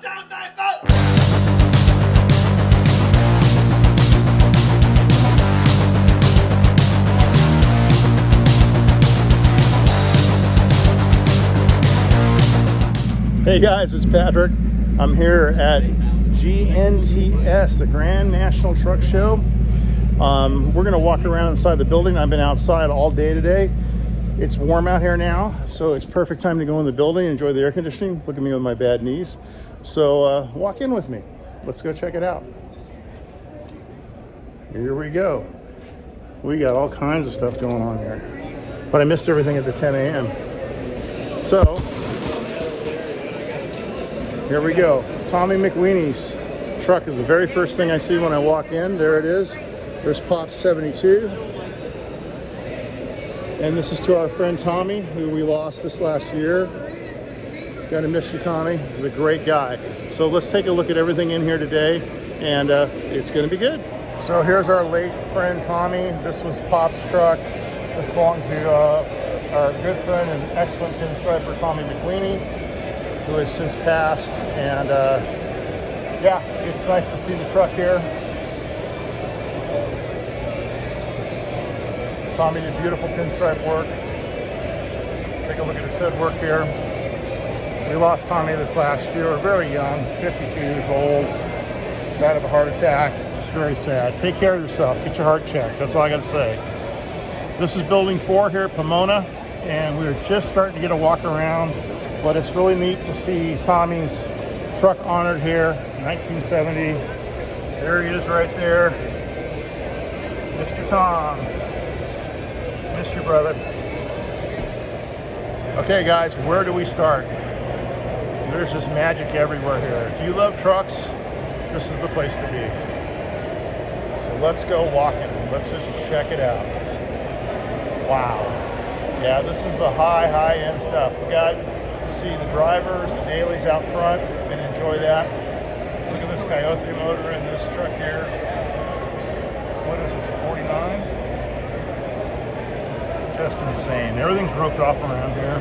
Hey guys, it's Patrick. I'm here at GNTS, the Grand National Truck Show. We're going to walk around inside the building. I've been outside all day today. It's warm out here now, so it's perfect time to go in the building, enjoy the air conditioning. Look at me with my bad knees. So walk in with me. Let's go check it out. Here we go. We got all kinds of stuff going on here. But I missed everything at the 10 a.m. So here we go. Tommy McWeeney's truck is the very first thing I see when I walk in. There it is. There's Pop's 72. And this is to our friend Tommy, who we lost this last year. Gonna miss you, Tommy. He's a great guy. So let's take a look at everything in here today, and it's gonna be good. So here's our late friend Tommy. This was Pop's truck. This belonged to our good friend and excellent pinstriper, Tommy McWeeney, who has since passed. And yeah, it's nice to see the truck here. Tommy did beautiful pinstripe work. Take a look at his hood work here. We lost Tommy this last year. We're very young, 52 years old, died of a heart attack. Just very sad. Take care of yourself. Get your heart checked. That's all I got to say. This is building 4 here at Pomona, and we're just starting to get a walk around. But it's really neat to see Tommy's truck honored here, 1970. There he is right there. Mr. Tom. Miss you, brother. Okay, guys, where do we start? There's just magic everywhere here. If you love trucks, this is the place to be. So let's go walking. Let's just check it out. Wow. Yeah, this is the high-end stuff. We got see the drivers, the dailies out front, and enjoy that. Look at this Coyote motor in this truck here. What is this, a 49? Just insane. Everything's roped off around here.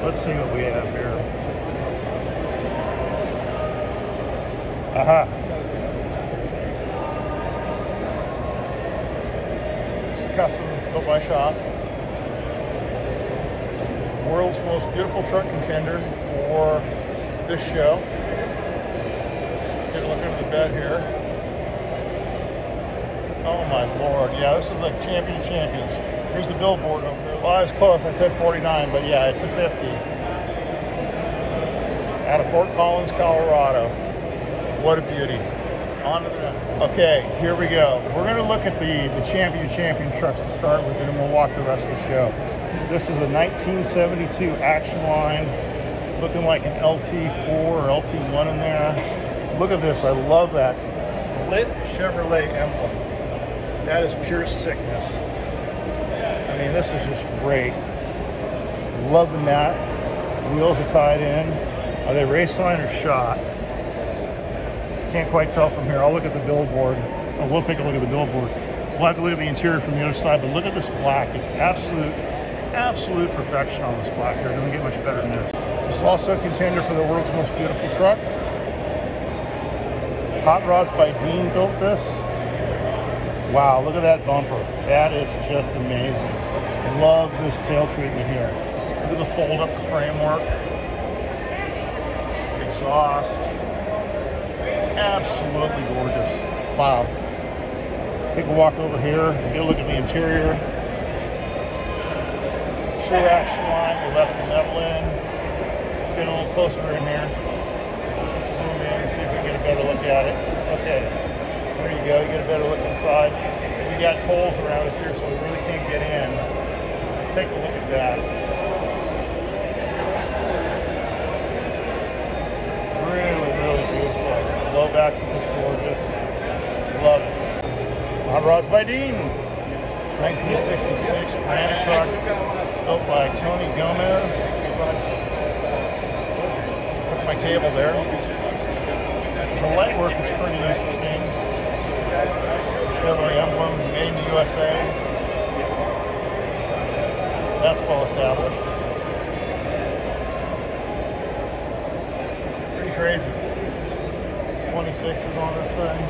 Let's see what we have here. Aha. It's a custom built by shop. World's most beautiful truck contender for this show. Let's get a look under the bed here. Oh my Lord, yeah, this is like champion of champions. Here's the billboard over there. Well, I was close, I said 49, but yeah, it's a 50. Out of Fort Collins, Colorado. What a beauty. On to the next. Okay, here we go. We're gonna look at the champion of champion trucks to start with, and then we'll walk the rest of the show. This is a 1972 Action Line, looking like an LT4 or LT1 in there. Look at this, I love that lit Chevrolet emblem. That is pure sickness. I mean, this is just great. Love the mat. Wheels are tied in. Are they race line or shot? Can't quite tell from here. I'll look at the billboard. Oh, we'll take a look at the billboard. We'll have to look at the interior from the other side, but look at this black. It's absolute perfection on this black here. It doesn't get much better than this. This is also a contender for the world's most beautiful truck. Hot Rods by Dean built this. Wow, look at that bumper. That is just amazing. Love this tail treatment here. Look at the fold up the framework. Exhaust. Absolutely gorgeous. Wow. Take a walk over here and get a look at the interior. True Action Line, we left the metal in. Let's get a little closer in here. Let's zoom in and see if we can get a better look at it. Okay, there you go, you get a better look inside. We got poles around us here, so we really can't get in. Let's take a look at that. Really, really beautiful. Low backs are just gorgeous. Love it. Hot Rods by Dean. 1966 Granite truck. Built by Tony Gomez. Took my cable there. The light work is pretty interesting. Chevrolet emblem, made in the USA. That's well established. Pretty crazy. 26s on this thing.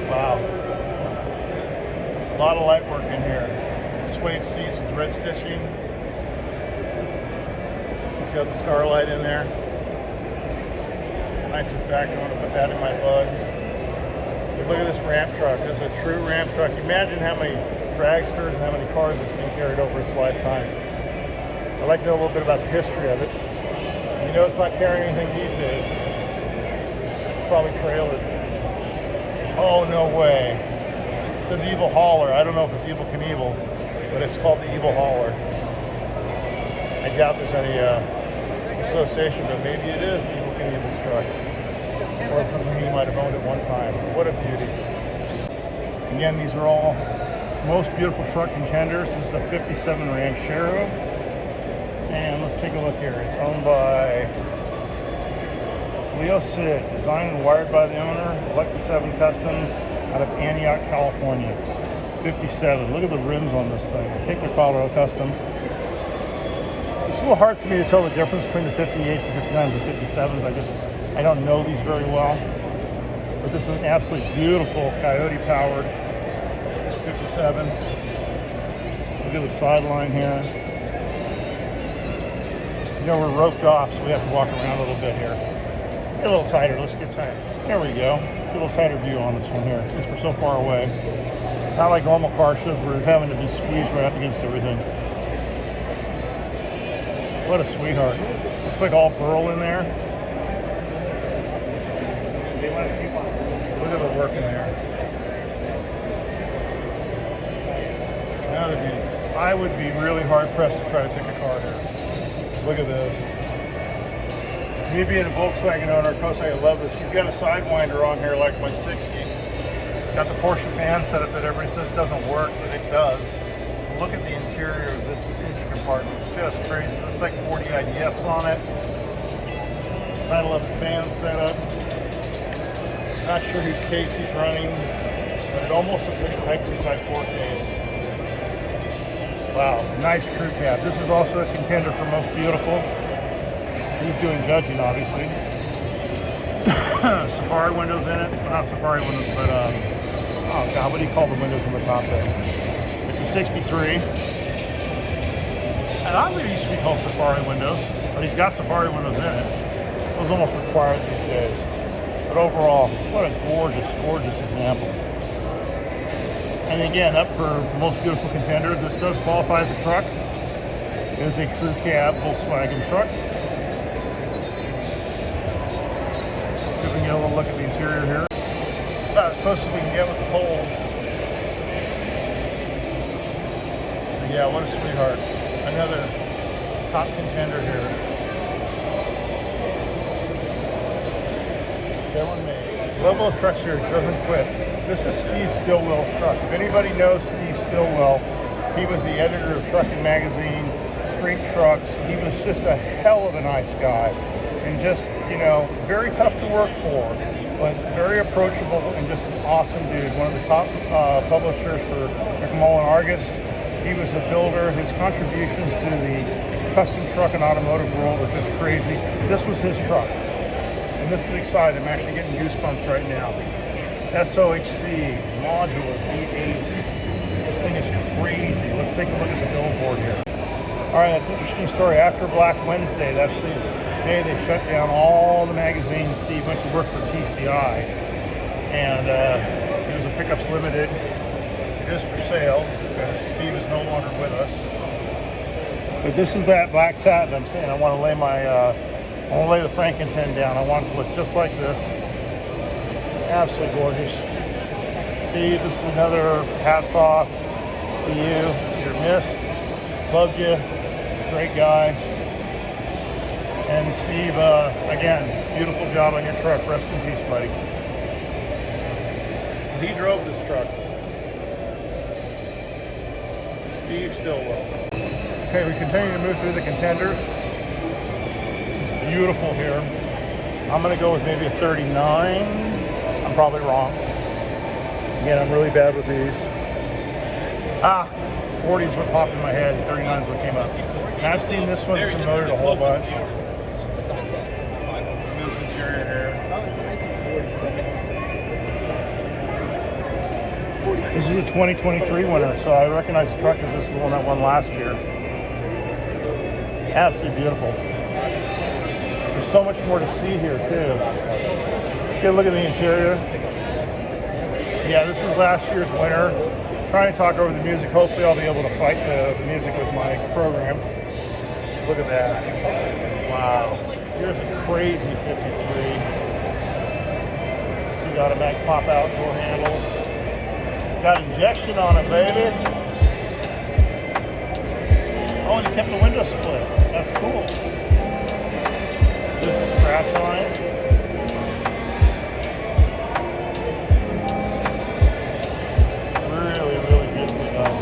Wow. A lot of light work in here. Suede seats with red stitching. He's got the starlight in there. Nice effect. I want to put that in my bug. Look at this ramp truck. This is a true ramp truck. Imagine how many dragsters and how many cars this thing carried over its lifetime. I'd like to know a little bit about the history of it. You know it's not carrying anything these days. Probably trailer. Oh, no way. It says Evil Hauler. I don't know if it's Evil Knievel, but it's called the Evil Hauler. I doubt there's any association, but maybe it is Evil Knievel's truck. Or he might have owned it one time. What a beauty. Again, these are all most beautiful truck contenders. This is a 57 Ranchero. And let's take a look here. It's owned by Leo Sid, designed and wired by the owner, Lucky 7 Customs out of Antioch, California. 57. Look at the rims on this thing. I think they're Colorado Custom. It's a little hard for me to tell the difference between the 58s, the 59s, and the 57s. I don't know these very well. But this is an absolutely beautiful Coyote-powered 57. Look at the sideline here. You know, we're roped off, so we have to walk around a little bit here. Get a little tighter. Let's get tighter. There we go. Get a little tighter view on this one here, since we're so far away. Not like normal car shows, we're having to be squeezed right up against everything. What a sweetheart. Looks like all pearl in there. Look at the work in there. Another beauty. I would be really hard pressed to try to pick a car here. Look at this. Me being a Volkswagen owner, of course I love this. He's got a Sidewinder on here like my 60. Got the Porsche fan setup that everybody says doesn't work, but it does. Look at the interior of this engine compartment. It's just crazy. It looks like 40 IDFs on it. 911 fan setup. Not sure whose case he's running, but it almost looks like a Type 2, Type 4 case. Wow, nice crew cab. This is also a contender for most beautiful. He's doing judging, obviously. Safari windows in it. Well, not Safari windows, but, oh God, what do you call the windows on the top there? It's a 63. And I believe it used to be called Safari windows, but he's got Safari windows in it. Those almost required these days. But overall, what a gorgeous, gorgeous example. And again, up for most beautiful contender, this does qualify as a truck. It is a crew cab Volkswagen truck. Let's see if we can get a little look at the interior here. About as close as we can get with the poles. But yeah, what a sweetheart. Another top contender here. Telling me. Level of trucks here doesn't quit. This is Steve Stillwell's truck. If anybody knows Steve Stillwell, he was the editor of Trucking Magazine, Street Trucks. He was just a hell of a nice guy. And just, you know, very tough to work for, but very approachable and just an awesome dude. One of the top publishers for Pomona Argus. He was a builder. His contributions to the custom truck and automotive world are just crazy. This was his truck. And this is exciting. I'm actually getting goosebumps right now. SOHC, modular V8. This thing is crazy. Let's take a look at the billboard here. All right, that's an interesting story. After Black Wednesday, that's the day they shut down all the magazines. Steve went to work for TCI. And it was a Pickups Limited. It is for sale because Steve is no longer with us. But this is that black satin I'm saying. I want to lay the Franken-10 down. I want it to look just like this. Absolutely gorgeous. Steve, this is another hats off to you. You're missed. Loved you. Great guy. And Steve, again, beautiful job on your truck. Rest in peace, buddy. He drove this truck. Steve Stillwell. Okay, we continue to move through the contenders. This is beautiful here. I'm going to go with maybe a 39. I'm probably wrong. Again, I'm really bad with these. 40 is what popped in my head. 39 is what came up. And I've seen this one promoted a whole bunch. This is a 2023 winner, so I recognize the truck because this is the one that won last year. Absolutely beautiful. There's so much more to see here too. Let's get a look at the interior. Yeah, this is last year's winner. Trying to talk over the music. Hopefully I'll be able to fight the music with my program. Look at that. Wow. Here's a crazy 53. See the automatic pop out door handles. It's got injection on it, baby. Oh, and he kept the window split. That's cool. There's a scratch on it. Really, really beautifully done.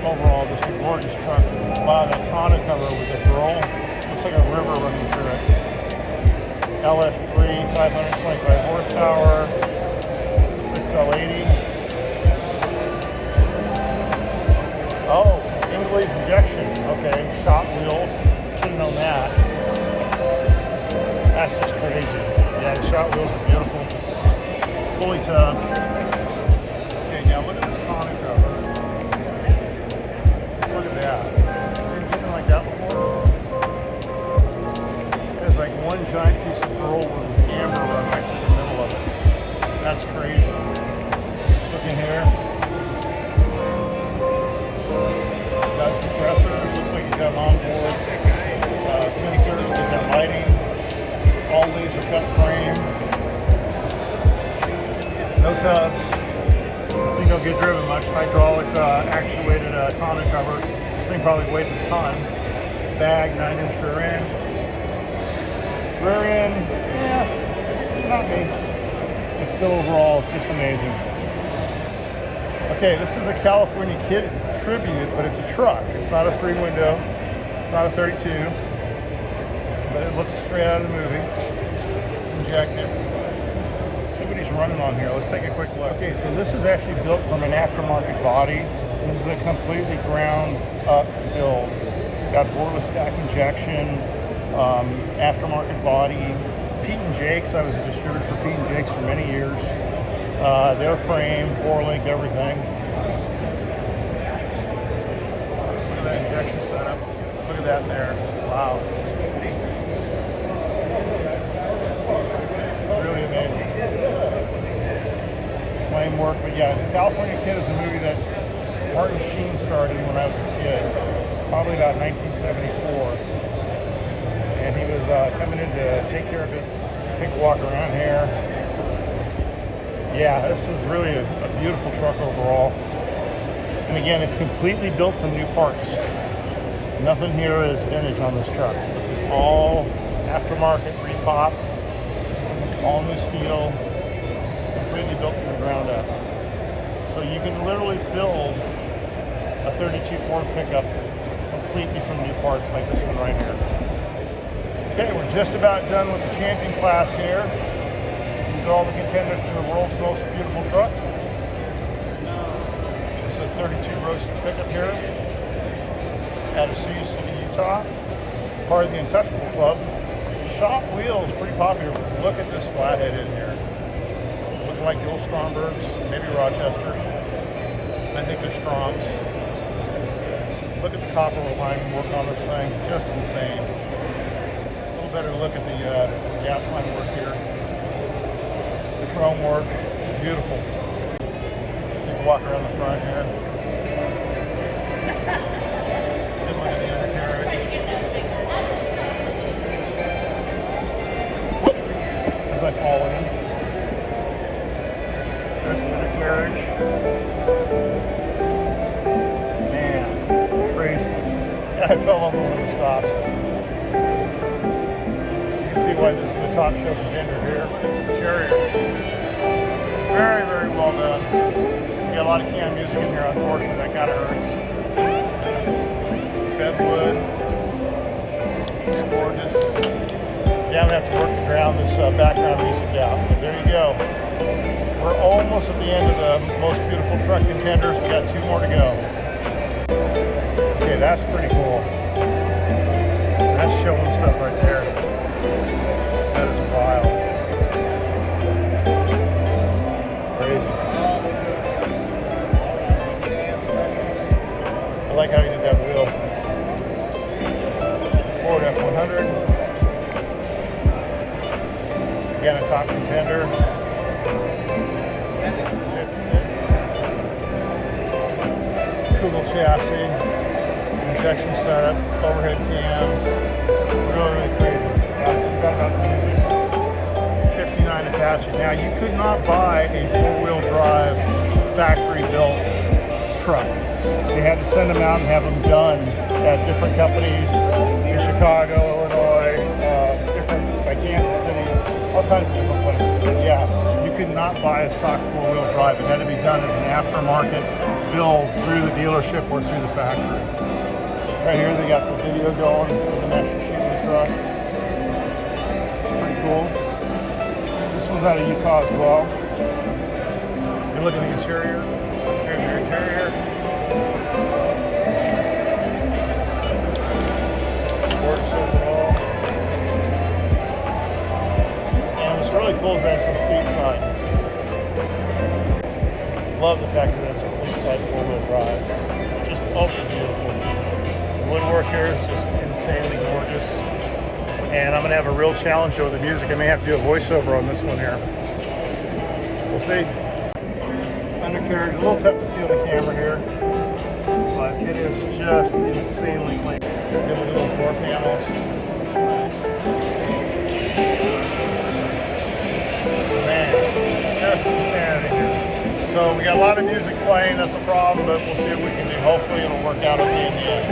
Overall, just a gorgeous truck. Wow, that tonneau cover with the girl. Looks like a river running through it. LS3, 525 horsepower, 6L80. Oh, in-glaze injection. Okay, shop wheels. Should have known that. That's just crazy. Yeah, the shop wheels are beautiful. Fully tubbed. Okay, now look at this tonneau cover. Look at that. Seen something like that before? There's like one giant piece of pearl with a Cambra run right through the middle of it. That's crazy. Just looking here. Got compressors. Looks like he's got an onboard sensor. He's got lighting. All laser cut frame. No tubs. This thing don't get driven much. Hydraulic actuated tonneau cover. This thing probably weighs a ton. Bag, 9-inch rear end. Rear end, yeah, not me. It's still overall just amazing. Okay, this is a California Kid Tribute, but it's a truck. It's not a 3-window. It's not a 32. But it looks straight out of the movie. It's injected. Let's see what he's running on here. Let's take a quick look. Okay, so this is actually built from an aftermarket body. This is a completely ground up build. It's got boreless stack injection, aftermarket body. Pete and Jake's, I was a distributor for Pete and Jake's for many years. Their frame, 4-link, everything. Look at that injection setup. Look at that there. Wow. Really amazing. Flame work, but yeah, California Kid is a movie that's Martin Sheen started when I was a kid, probably about 1974. And he was coming in to take care of it, take a walk around here. Yeah, this is really a beautiful truck overall. And again, it's completely built from new parts. Nothing here is vintage on this truck. This is all aftermarket, repop, all new steel, completely built from the ground up. So you can literally build a 32 Ford pickup completely from new parts like this one right here. Okay, we're just about done with the champion class here. These are all the contenders for the world's most beautiful truck. This is a 32 Roadster pickup here out of Sioux City, Utah. Part of the Untouchable Club. Shop wheels, pretty popular. Look at this flathead in here. Looking like the old Strombergs, maybe Rochesters. I think they're Stroms. Look at the copper alignment work on this thing, just insane. A little better look at the gas line work here. The chrome work, beautiful. You can walk around the front here. Good look at the undercarriage. Whoop, as I fall in. There's the undercarriage. I fell over one of the stops. You can see why this is a top show contender here. It's the Terrier. Very, very well done. You got a lot of canned music in here, unfortunately. That kind of hurts. Bedwood. Gorgeous. Yeah, I'm going to have to work to drown this background music out. But there you go. We're almost at the end of the most beautiful truck contenders. We got 2 more to go. Okay, that's pretty cool. That's showing stuff right there. I like how you did that wheel. Ford F100. Again, a top contender. Google chassis, injection setup, overhead cam. Really crazy. That's about the music. 59 attachment. Now, you could not buy a four-wheel drive factory-built truck. They had to send them out and have them done at different companies in Chicago, Illinois, different, like Kansas City, all kinds of different places. But yeah, you could not buy a stock four-wheel drive. It had to be done as an aftermarket build through the dealership or through the factory. Right here, they got the video going with the master sheet of the truck. It's pretty cool. This one's out of Utah as well. You look at the interior. Here's your interior. Gorgeous overall. And what's really cool is that it's a fleet side. Love the fact that it's a fleet side four-wheel drive. Just ultra beautiful. The woodwork here is just insanely gorgeous. And I'm going to have a real challenge with the music. I may have to do a voiceover on this one here. We'll see. Undercarriage, a little tough to see on the camera here, but it is just insanely clean. Good look at those door panels. Man, just insanity here. So we got a lot of music playing, that's a problem, but we'll see what we can do. Hopefully it'll work out okay in the end.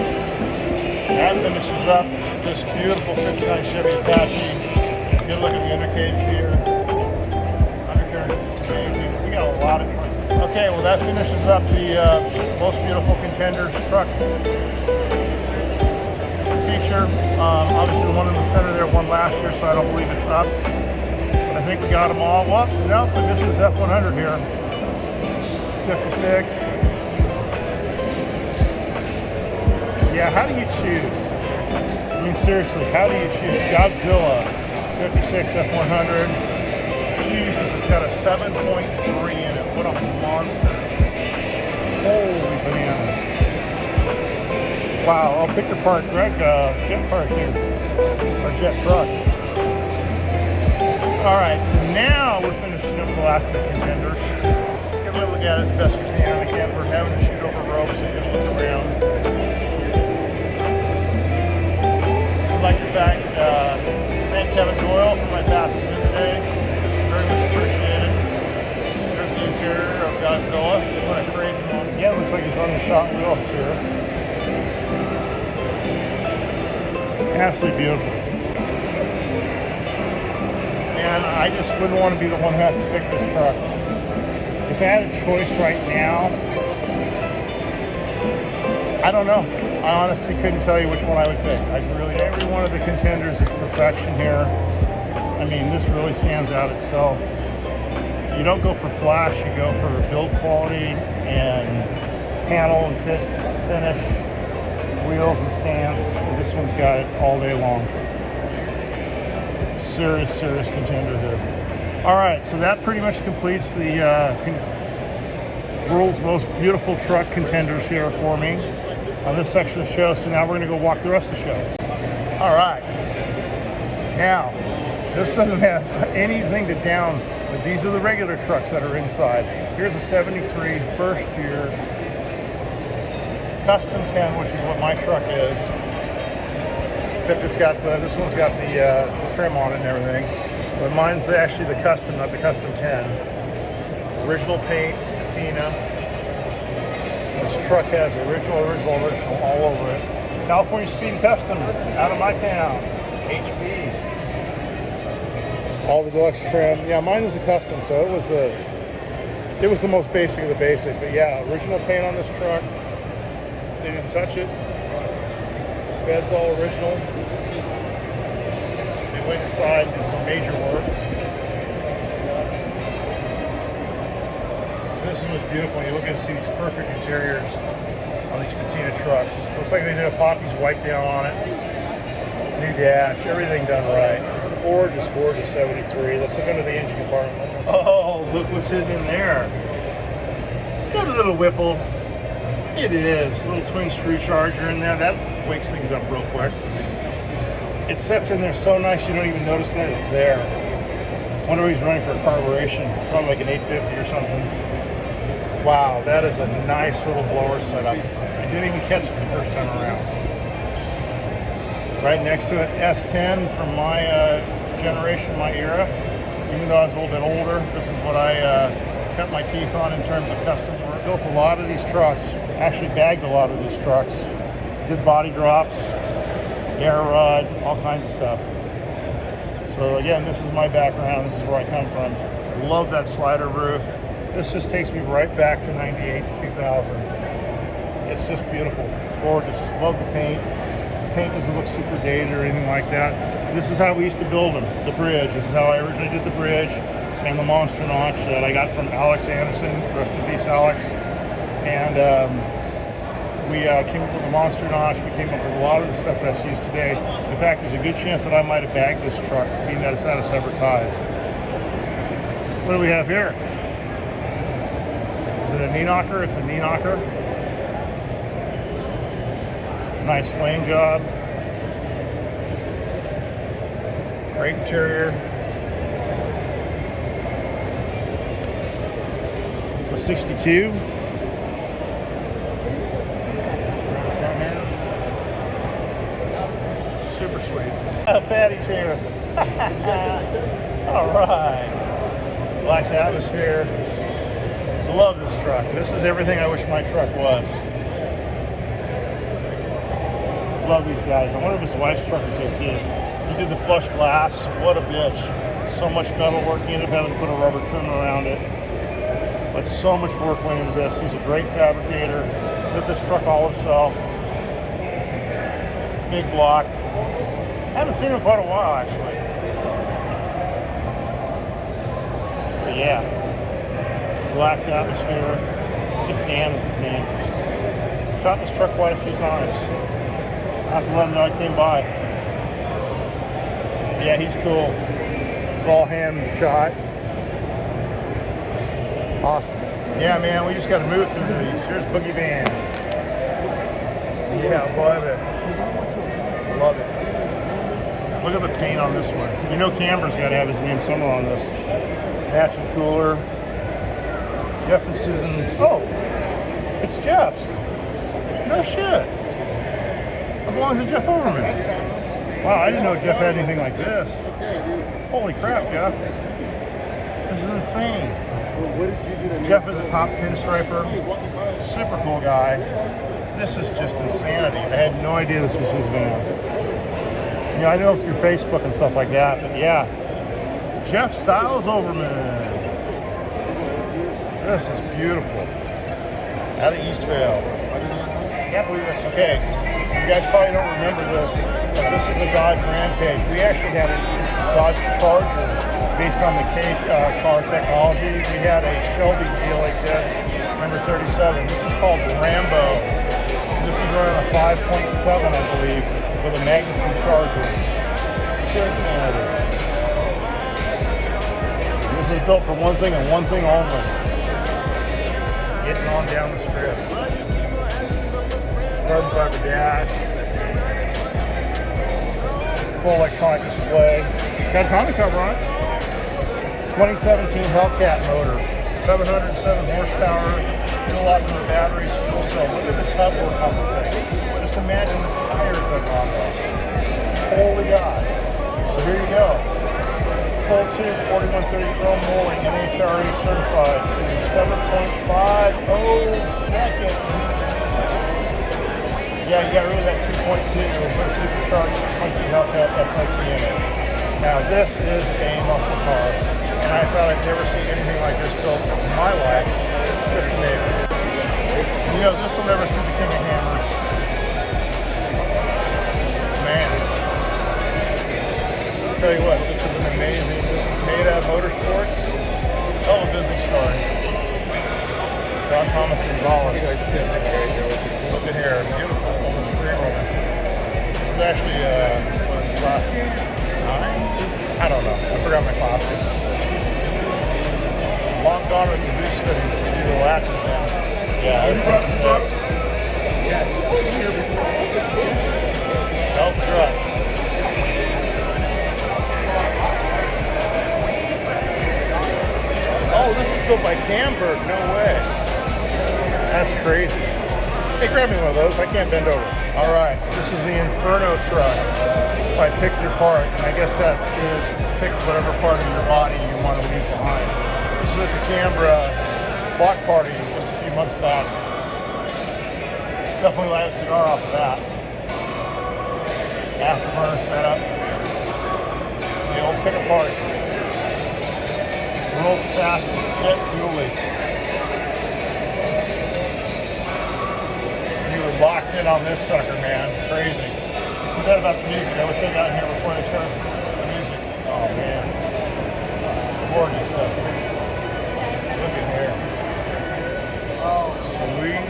That finishes up this beautiful C10s Chevys K5. Good look at the undercarriage here. Undercarriage is just amazing. We got a lot of trucks. Okay, well that finishes up the most beautiful contender truck feature. Obviously the one in the center there won last year, so I don't believe it's up. But I think we got them all. Well, no, but this is F100 here. 56. Yeah, how do you choose? I mean, seriously, how do you choose? Godzilla, 56 F100. Jesus, it's got a 7.3 in it. What a monster. Holy bananas. Wow, I'll pick your part, Greg. Jet part here. Or jet truck. Alright, so now we're finishing up the last of the contenders. Give it a look at it as best we can. Again, we're having to shoot over ropes and get a look around. I like the fact, thank Kevin Doyle for my passes in today. Very much appreciated. There's the interior of Godzilla. What a crazy one. Yeah, it looks like he's running the shot wheels here. Absolutely beautiful. And I just wouldn't want to be the one who has to pick this truck. If I had a choice right now, I don't know. I honestly couldn't tell you which one I would pick. Every one of the contenders is perfection here. I mean, this really stands out itself. You don't go for flash, you go for build quality and panel and finish, wheels and stance. And this one's got it all day long. Serious contender here. All right, so that pretty much completes the world's most beautiful truck contenders here for me on this section of the show. So now we're going to go walk the rest of the show. All right. Now, this doesn't have anything to down, but these are the regular trucks that are inside. Here's a 73 first year custom 10, which is what my truck is. Except it's got this one's got the trim on it and everything. But mine's actually the custom, not the custom 10. Original paint, patina. This truck has original all over it. California Speed Custom, out of my town. HB. All the deluxe trim. Yeah, mine is a custom, so it was the most basic of the basic. But yeah, original paint on this truck. They didn't touch it. Bed's all original. They went inside and did some major work. So this one was beautiful. You look and see these perfect interiors on these patina trucks. Looks like they did a Poppy's wipe down on it. New dash, everything done right. Gorgeous 73. Let's look under the engine compartment. Oh, look what's hidden in there. It's got a little Whipple. It is. A little twin screw charger in there. That wakes things up real quick. It sets in there so nice you don't even notice that it's there. Wonder if he's running for a carburation. Probably like an 850 or something. Wow, that is a nice little blower setup. I didn't even catch it the first time around. Right next to it, S10 from my generation, my era. Even though I was a little bit older, this is what I cut my teeth on in terms of custom work. Built a lot of these trucks. Actually bagged a lot of these trucks. Did body drops, air rod, all kinds of stuff. So again, this is my background. This is where I come from. Love that slider roof. This just takes me right back to 98, 2000. It's just beautiful. It's gorgeous. Love the paint. The paint doesn't look super dated or anything like that. This is how we used to build them, the bridge. This is how I originally did the bridge and the monster notch that I got from Alex Anderson. Rest in peace, Alex. And we came up with the monster notch. We came up with a lot of the stuff that's used today. In fact, there's a good chance that I might have bagged this truck, being that it's out of separate ties. What do we have here? Is it a knee knocker? It's a knee knocker. Nice flame job. Great interior. It's a 62. Super sweet. Fatty's here. All right. Nice atmosphere. Love this truck. This is everything I wish my truck was. Love these guys. I wonder if his wife's truck is here too. He did the flush glass. What a bitch. So much metal work. He ended up having to put a rubber trim around it. But so much work went into this. He's a great fabricator. Did this truck all himself. Big block. Haven't seen him in quite a while actually. But yeah. Relaxed atmosphere. Just Dan is his name. Shot this truck quite a few times. I have to let him know I came by. Yeah, he's cool. It's all hand shot. Awesome. Yeah, man, we just got to move through these. Here's Boogie Van. Yeah, love it. Love it. Look at the paint on this one. You know Cambra's got to have his name somewhere on this. Matching cooler. Jeff and Susan. Oh, it's Jeff's. No shit. It belongs to Jeff Overman. Wow, I didn't know Jeff had anything like this. Holy crap, Jeff. This is insane. Jeff is a top pinstriper. Super cool guy. This is just insanity. I had no idea this was his van. You know, I know through Facebook and stuff like that, but yeah. Jeff Styles Overman. This is beautiful. Out of Eastvale. Can't believe this. Okay, you guys probably don't remember this, but this is a Dodge Rampage. We actually had a Dodge Charger based on the K5 technology. We had a Shelby GLHS number 37. This is called the Rambo. This is running a 5.7, I believe, with a Magnuson Charger. Pure insanity. This is built for one thing and one thing only. Getting on down the strip. Carbon fiber dash. Full electronic display. Got a tonneau cover on it. 2017 Hellcat motor. 707 horsepower. Did a lot from the batteries. Fuel cell. Look at the tub work on the thing. Just imagine the tires that's on this. Holy God. So here you go. Full tube 4130 chrome rolling, NHRA certified, 7.50 second. Yeah, you got rid of that 2.2 and put a supercharged 6.2 Hellcat SIT in it. Now this is a muscle car, and I thought I'd never seen anything like this built in my life. Just amazing. You know, this will never see the King of Hammers. Man. I'll tell you what, this is an amazing, this is Pomona Motorsports. Hell of a business card. John Thomas Gonzalez. Look at here, beautiful. Almost 3 rolling. This is actually class 9? I don't know. I forgot my classes. Long gone with the boost fitting to do the latches now. Yeah, this thing's sick. Cambra, no way. That's crazy. Hey, grab me one of those. I can't bend over. All right, this is the Inferno truck. If I pick your part, and I guess that is pick whatever part of your body you want to leave behind. This is at the Cambra block party just a few months back. Definitely light a cigar off of that. Afterburner setup. The old pick apart. World's fastest jet fuel leak. You were locked in on this sucker, man. Crazy. Forget about the music. I wish I got in here before they started the music. Oh man. Gorgeous stuff. Look at here. Oh, sweet.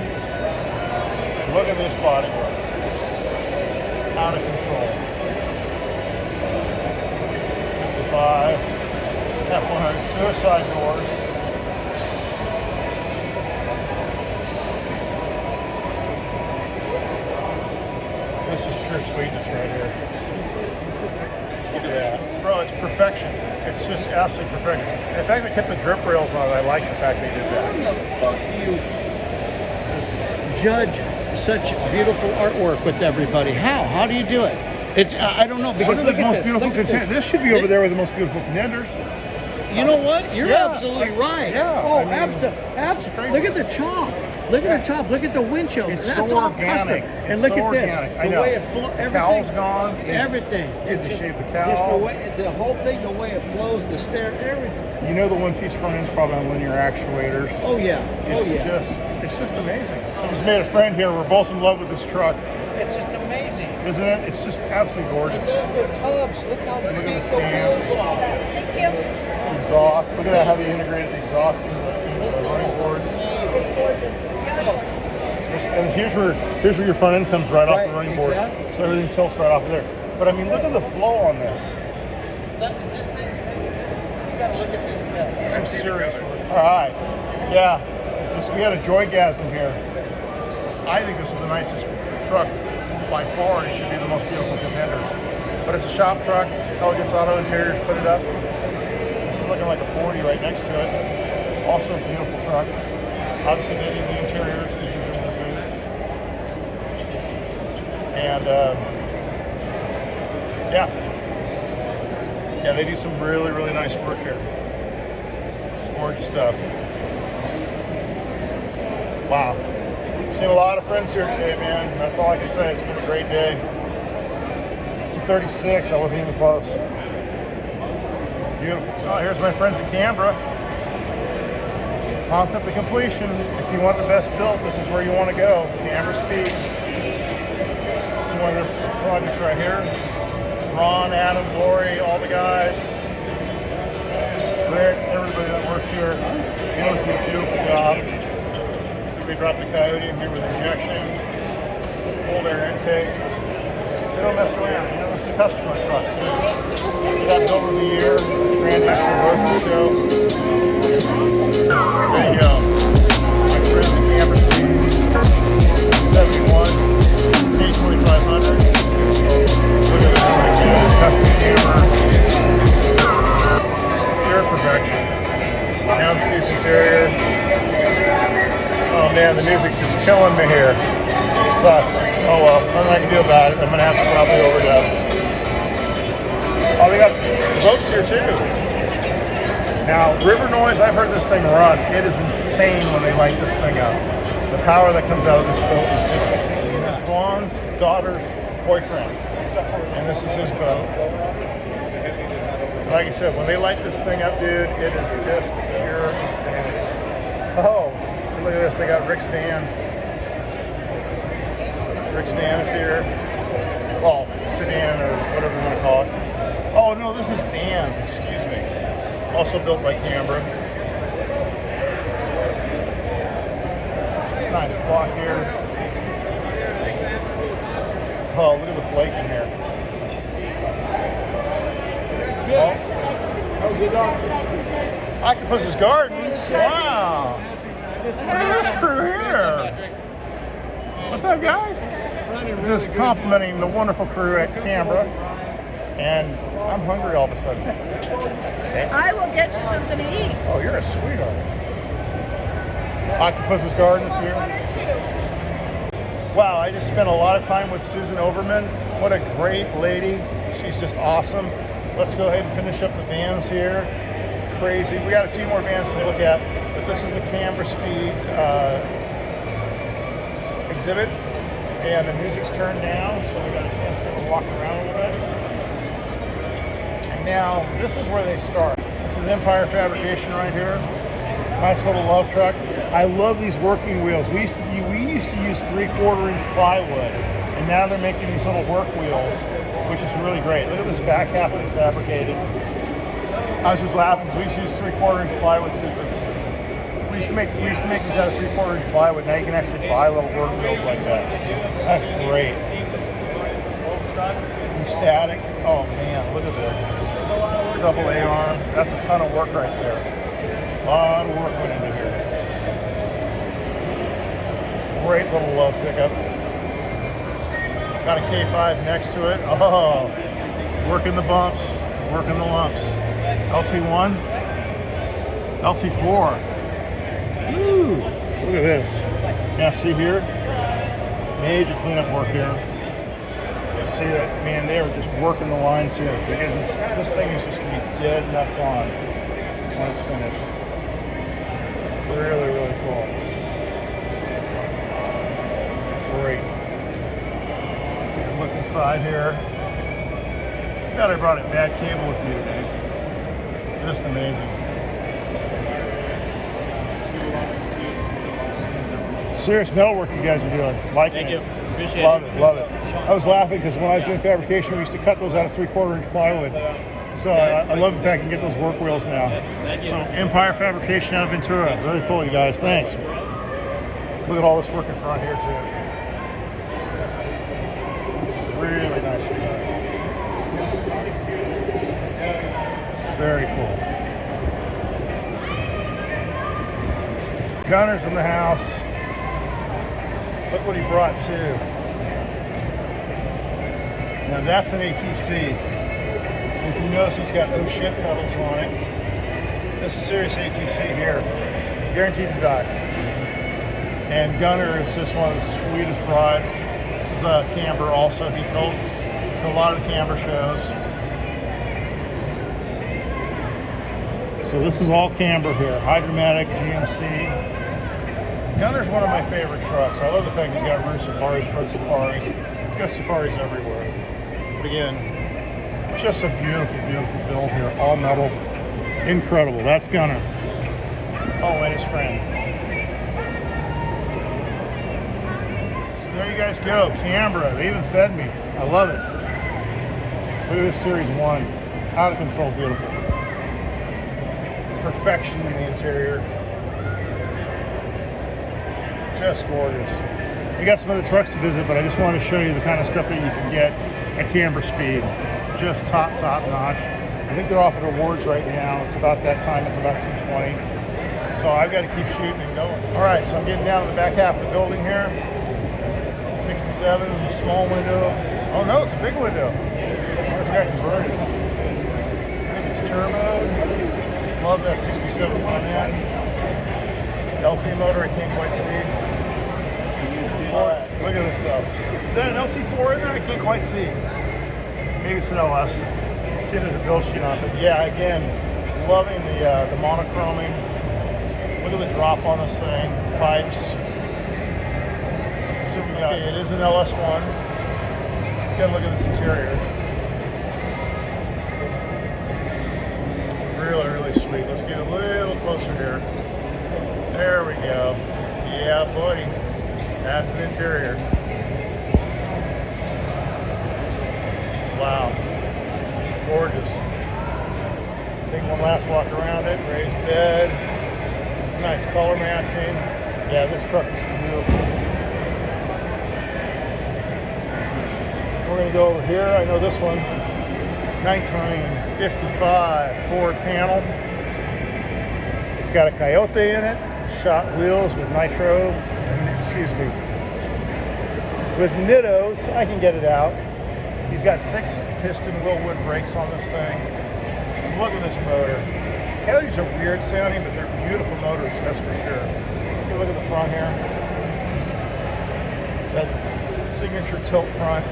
Look at this bodywork. Out of control. 55. F100 suicide doors. This is pure sweetness right here. Look at that. Bro, it's perfection. It's just absolutely perfection. In fact, they kept the drip rails on it. I like the fact they did that. How the fuck do you judge such beautiful artwork with everybody? How do you do it? It's I don't know, because One of the most beautiful contenders. This should be over there with the most beautiful contenders. You know what? You're absolutely right. Yeah. Oh, I mean, absolutely. Look at the chop. Look at the top. Look at the windshield. It's That's so all organic. custom. It's And look so at this. organic. I The know. way it flows. The Everything. cowl's gone. Everything. Did they shave the Just cowl? the way, the whole thing, the way it flows, the stair, everything. You know the one-piece front end's probably on linear actuators. Oh yeah. It's just amazing. I just made a friend here. We're both in love with this truck, It's just amazing. isn't it? It's just absolutely gorgeous. And look at the tubs. Look how Look at big the the stands. wheels are. Thank you. Exhaust. Look at that, how they integrated the exhaust into the running boards. It's gorgeous. And here's where your front end comes right off the running board. Exactly. So everything tilts right off of there. But I mean, look at the flow on this. This thing, you gotta look at this cat. Some serious work. All right. Yeah. We had a joygasm here. I think this is the nicest truck by far. It should be the most beautiful contender. But it's a shop truck. Elegance Auto Interiors put it up. This is looking like a 40 right next to it. Also a beautiful truck. Obviously they did the interiors because these are in the booth. And yeah, they do some really, really nice work here. It's gorgeous stuff. Wow. Seen a lot of friends here today, man. That's all I can say. It's been a great day. It's a 36. I wasn't even close. Beautiful. Oh, here's my friends at Cambra. Concept to completion. If you want the best built, this is where you want to go. Cambra Speed. This is one of their projects right here. Ron, Adam, Lori, all the guys. Rick, everybody that works here. He does a beautiful job. They dropped the Coyote in here with injection, cold air intake. They don't mess around. You know, it's a customer truck too. We got it over the year. Grand extra grocery show. There you go. My friends at Cambra Speed. 71, K2500. Look at that right there. Custom camera. Pure perfection. Downstairs interior. Oh man, the music's just killing me here. Sucks. Oh well, nothing I can do about it. I'm gonna have to probably overdub. Oh, they got boats here too. Now, river noise, I've heard this thing run. It is insane when they light this thing up. The power that comes out of this boat is just it's Juan's daughter's boyfriend. And this is his boat. Like I said, when they light this thing up, dude, it is just pure insanity. Oh. Look at this, they got Rick's van. Rick's van is here. Well, sedan or whatever you want to call it. Oh no, this is Dan's, excuse me. Also built by Cambra. Nice block here. Oh, look at the flake in here. Oh, good dog. Octopus's Garden. Wow. Look at this crew here. What's up, guys? Just complimenting the wonderful crew at Cambra. And I'm hungry all of a sudden. Okay. I will get you something to eat. Oh, you're a sweetheart. Octopus's Garden is here. One or two. Wow, I just spent a lot of time with Susan Overman. What a great lady. She's just awesome. Let's go ahead and finish up the vans here. Crazy. We got a few more vans to look at, but this is the Cambra Speed exhibit. And the music's turned down, so we got a chance to walk around a little bit. And now, this is where they start. This is Empire Fabrication right here. Nice little love truck. I love these working wheels. We used to use 3/4-inch plywood, and now they're making these little work wheels, which is really great. Look at this back half of it fabricated. I was just laughing because we used to use 3/4-inch plywood, Susan. We used to make these out of 3/4-inch plywood. Now you can actually buy little work wheels like that. That's great. And static. Oh man, look at this. Double A arm. That's a ton of work right there. A lot of work went into here. Great little love pickup. Got a K5 next to it. Oh, working the bumps, working the lumps. LT1, LT4. Woo, look at this. Now see here, major cleanup work here. See that, man, they are just working the lines here. Again, this thing is just gonna be dead nuts on when it's finished. Really, really cool. Great. Look inside here. God, I brought a bad cable with me today. Just amazing. Serious metalwork you guys are doing. Liking Thank you. it. Appreciate Love it. it, love it. I was laughing because when I was doing fabrication, we used to cut those out of 3/4-inch plywood. So I love the fact I can get those work wheels now. Thank you. So Empire Fabrication out of Ventura. Very cool, you guys. Thanks. Look at all this work in front here too. Really nicely done. Very cool. Gunner's in the house. Look what he brought too. Now that's an ATC. If you notice, he's got no shit pedals on it. This is serious ATC here. Guaranteed to die. And Gunner is just one of the sweetest rides. This is a Cambra also. He built to a lot of the Cambra shows. So this is all Cambra here. Hydromatic, GMC. Gunner's one of my favorite trucks. I love the fact he's got rear safaris, front safaris. He's got safaris everywhere. But again, just a beautiful, beautiful build here. All metal. Incredible. That's Gunner. Oh, and his friend. So there you guys go. Cambra. They even fed me. I love it. Look at this Series 1. Out of control, beautiful. Perfection in the interior. Just gorgeous. We got some other trucks to visit, but I just wanted to show you the kind of stuff that you can get at Cambra Speed. Just top notch. I think they're offering awards right now. It's about that time. It's about 2:20. So I've got to keep shooting and going. All right, so I'm getting down to the back half of the building here. 67, small window. Oh no, it's a big window. I forgot converted. I think it's turbo. Love that 67 front end. LT motor, I can't quite see. All right, look at this stuff. Is that an LT4 in there? I can't quite see. Maybe it's an LS. See, there's a build sheet on it. But yeah, again, loving the monochroming. Look at the drop on this thing. Pipes. So we got, it is an LS1. Let's get a look at this interior. Really, really sweet. Let's get a little closer here. There we go. Yeah, buddy. That's an interior. Wow. Gorgeous. Take one last walk around it. Raised bed. Nice color matching. Yeah, this truck is beautiful. We're going to go over here. I know this one. 1955 Ford panel. It's got a Coyote in it. Shot wheels with nitro. Excuse me. With Nittos, I can get it out. He's got 6 piston Willwood brakes on this thing. Look at this motor. Coyotes are weird sounding, but they're beautiful motors, that's for sure. Let's get a look at the front here. That signature tilt front.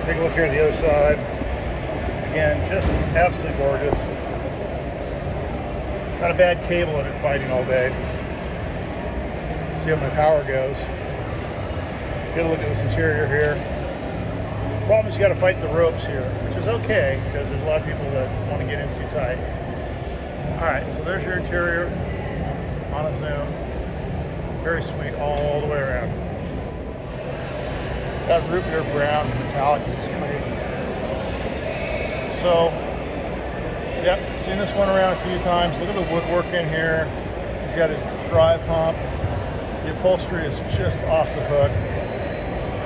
Take a look here at the other side. Again, just absolutely gorgeous. Got a bad cable in it fighting all day. See how my power goes. Get a look at this interior here. Problem is you got to fight the ropes here, which is okay because there's a lot of people that want to get in too tight. All right, so there's your interior on a zoom. Very sweet all the way around. That root beer brown metallic is crazy. So, yep, seen this one around a few times. Look at the woodwork in here. He's got a drive hump. The upholstery is just off the hook.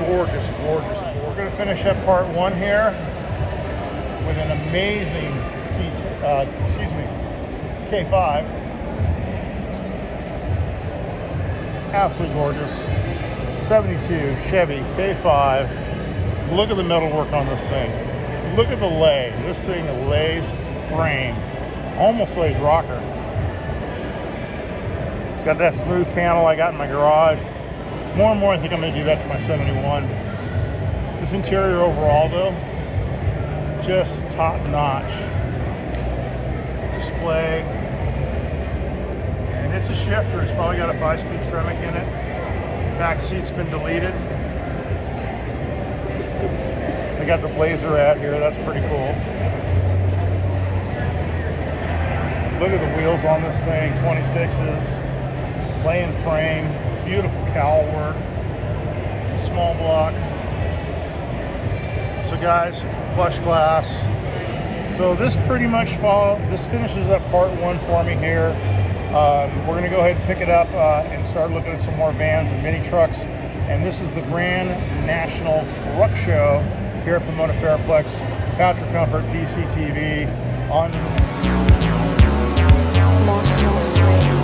Gorgeous, gorgeous. We're going to finish up part one here with an amazing K5. Absolutely gorgeous. 72 Chevy K5. Look at the metalwork on this thing. Look at the lay. This thing lays frame. Almost lays rocker. It's got that smooth panel I got in my garage. More and more I think I'm going to do that to my 71. This interior overall though, just top notch. Display. And it's a shifter. It's probably got a 5-speed Tremec in it. Back seat's been deleted. They got the Blazer at here. That's pretty cool. Look at the wheels on this thing. 26s. Laying frame. Beautiful cowl work. Small block. So guys, flush glass. So this pretty much this finishes up part one for me here. We're going to go ahead and pick it up and start looking at some more vans and mini trucks. And this is the Grand National Truck Show here at Pomona Fairplex. Patrick Comfort, PCTV on Motorsports Radio.